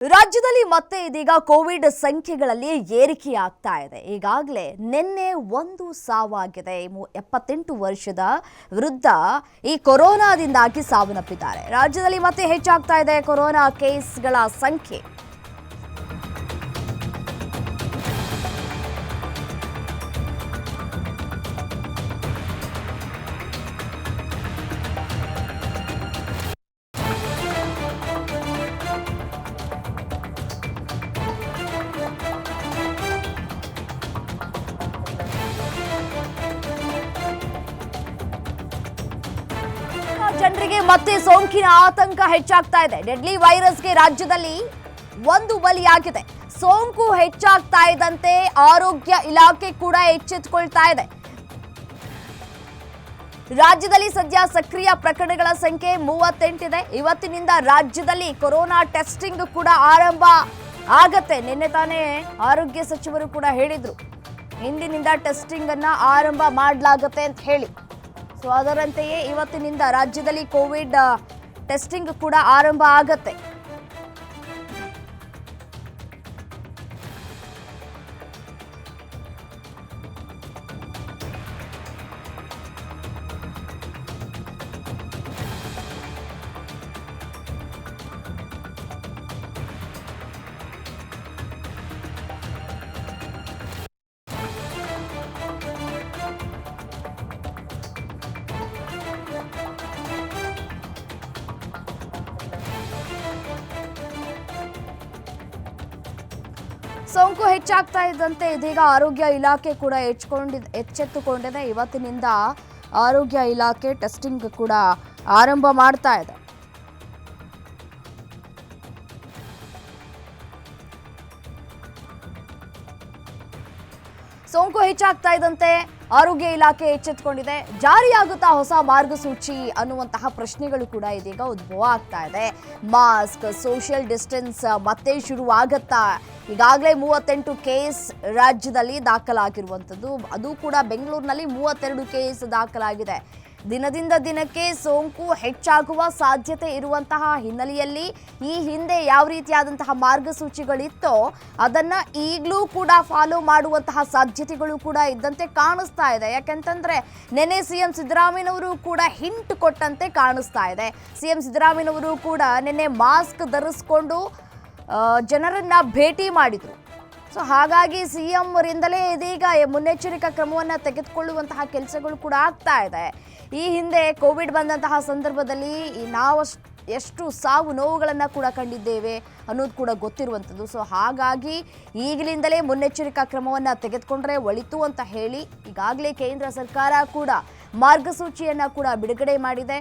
ರಾಜ್ಯದಲ್ಲಿ ಮತ್ತೆ ಇದೀಗ ಕೋವಿಡ್ ಸಂಖ್ಯೆಗಳಲ್ಲಿ ಏರಿಕೆಯಾಗ್ತಾ ಇದೆ. ಈಗಾಗಲೇ ನಿನ್ನೆ ಒಂದು ಸಾವಾಗಿದೆ. 78 ವರ್ಷದ ವೃದ್ಧ ಈ ಕೊರೋನಾದಿಂದಾಗಿ ಸಾವನ್ನಪ್ಪಿದ್ದಾರೆ. ರಾಜ್ಯದಲ್ಲಿ ಮತ್ತೆ ಹೆಚ್ಚಾಗ್ತಾ ಇದೆ ಕೊರೋನಾ ಕೇಸ್ಗಳ ಸಂಖ್ಯೆ. ಜನರಿಗೆ ಮತ್ತೆ ಸೋಂಕಿನ ಆತಂಕ ಹೆಚ್ಚಾಗ್ತಾ ಇದೆ. ಡೆಡ್ಲಿ ವೈರಸ್ಗೆ ರಾಜ್ಯದಲ್ಲಿ ಒಂದು ಬಲಿಯಾಗಿದೆ. ಸೋಂಕು ಹೆಚ್ಚಾಗ್ತಾ ಇದ್ದಂತೆ ಆರೋಗ್ಯ ಇಲಾಖೆ ಕೂಡ ಎಚ್ಚೆತ್ತುಕೊಳ್ತಾ ಇದೆ. ರಾಜ್ಯದಲ್ಲಿ ಸದ್ಯ ಸಕ್ರಿಯ ಪ್ರಕರಣಗಳ ಸಂಖ್ಯೆ 38 ಇದೆ. ಇವತ್ತಿನಿಂದ ರಾಜ್ಯದಲ್ಲಿ ಕೊರೋನಾ ಟೆಸ್ಟಿಂಗ್ ಕೂಡ ಆರಂಭ ಆಗತ್ತೆ. ನಿನ್ನೆ ತಾನೇ ಆರೋಗ್ಯ ಸಚಿವರು ಕೂಡ ಹೇಳಿದ್ರು, ಇಂದಿನಿಂದ ಟೆಸ್ಟಿಂಗ್ ಅನ್ನ ಆರಂಭ ಮಾಡಲಾಗುತ್ತೆ ಅಂತ ಹೇಳಿ. ಸೊ ಅದರಂತೆಯೇ ಇವತ್ತಿನಿಂದ ರಾಜ್ಯದಲ್ಲಿ ಕೋವಿಡ್ ಟೆಸ್ಟಿಂಗ್ ಕೂಡ ಆರಂಭ ಆಗತ್ತೆ. ಸೋಂಕು ಹೆಚ್ಚಾಗ್ತಾ ಇದ್ದಂತೆ ಇದೀಗ ಆರೋಗ್ಯ ಇಲಾಖೆ ಕೂಡ ಎಚ್ಚೆತ್ತುಕೊಂಡಿದೆ. ಇವತ್ತಿನಿಂದ ಆರೋಗ್ಯ ಇಲಾಖೆ ಟೆಸ್ಟಿಂಗ್ ಕೂಡ ಆರಂಭ ಮಾಡ್ತಾ ಇದೆ. ಸೋಂಕು ಹೆಚ್ಚಾಗ್ತಾ ಇದ್ದಂತೆ ಆರೋಗ್ಯ ಇಲಾಖೆ ಎಚ್ಚೆತ್ತುಕೊಂಡಿದೆ. ಜಾರಿಯಾಗುತ್ತಾ ಹೊಸ ಮಾರ್ಗಸೂಚಿ ಅನ್ನುವಂತಹ ಪ್ರಶ್ನೆಗಳು ಕೂಡ ಇದೀಗ ಉದ್ಭವ ಆಗ್ತಾ ಇದೆ. ಮಾಸ್ಕ್, ಸೋಷಿಯಲ್ ಡಿಸ್ಟೆನ್ಸ್ ಮತ್ತೆ ಶುರುವಾಗತ್ತಾ? ಈಗಾಗಲೇ 38 ಕೇಸ್ ರಾಜ್ಯದಲ್ಲಿ ದಾಖಲಾಗಿರುವಂಥದ್ದು. ಅದು ಕೂಡ ಬೆಂಗಳೂರಿನಲ್ಲಿ 32 ಕೇಸ್ ದಾಖಲಾಗಿದೆ. ದಿನದಿಂದ ದಿನಕ್ಕೆ ಸೋಂಕು ಹೆಚ್ಚಾಗುವ ಸಾಧ್ಯತೆ ಇರುವಂತಹ ಹಿನ್ನೆಲೆಯಲ್ಲಿ ಈ ಹಿಂದೆ ಯಾವ ರೀತಿಯಾದಂತಹ ಮಾರ್ಗಸೂಚಿಗಳಿತ್ತೋ ಅದನ್ನ ಈಗಲೂ ಕೂಡ ಫಾಲೋ ಮಾಡುವಂತಹ ಸಾಧ್ಯತೆಗಳು ಕೂಡ ಇದ್ದಂತೆ ಕಾಣಿಸ್ತಾ ಇದೆ. ಯಾಕೆಂತಂದ್ರೆ ನೆನೆ ಸಿಎಂ ಸಿದ್ದರಾಮಯ್ಯನವರು ಕೂಡ ಹಿಂಟ್ ಕೊಟ್ಟಂತೆ ಕಾಣಿಸ್ತಾ ಇದೆ. ಸಿಎಂ ಸಿದ್ದರಾಮಯ್ಯನವರು ಕೂಡ ನಿನ್ನೆ ಮಾಸ್ಕ್ ಧರಿಸಿಕೊಂಡು ಜನರನ್ನ ಭೇಟಿ ಮಾಡಿದ್ರು. ಸೊ ಹಾಗಾಗಿ ಸಿಎಂ ಅವರಿಂದಲೇ ಇದೀಗ ಮುನ್ನೆಚ್ಚರಿಕಾ ಕ್ರಮವನ್ನು ತೆಗೆದುಕೊಳ್ಳುವಂತಹ ಕೆಲಸಗಳು ಕೂಡ ಆಗ್ತಾ ಇದೆ. ಈ ಹಿಂದೆ ಕೋವಿಡ್ ಬಂದಂತಹ ಸಂದರ್ಭದಲ್ಲಿ ನಾವು ಎಷ್ಟು ಸಾವು ನೋವುಗಳನ್ನು ಕೂಡ ಕಂಡಿದ್ದೇವೆ ಅನ್ನೋದು ಕೂಡ ಗೊತ್ತಿರುವಂಥದ್ದು. ಸೊ ಹಾಗಾಗಿ ಈಗಲಿಂದಲೇ ಮುನ್ನೆಚ್ಚರಿಕಾ ಕ್ರಮವನ್ನು ತೆಗೆದುಕೊಂಡ್ರೆ ಒಳಿತು ಅಂತ ಹೇಳಿ ಈಗಾಗಲೇ ಕೇಂದ್ರ ಸರ್ಕಾರ ಕೂಡ ಮಾರ್ಗಸೂಚಿಯನ್ನು ಕೂಡ ಬಿಡುಗಡೆ ಮಾಡಿದೆ.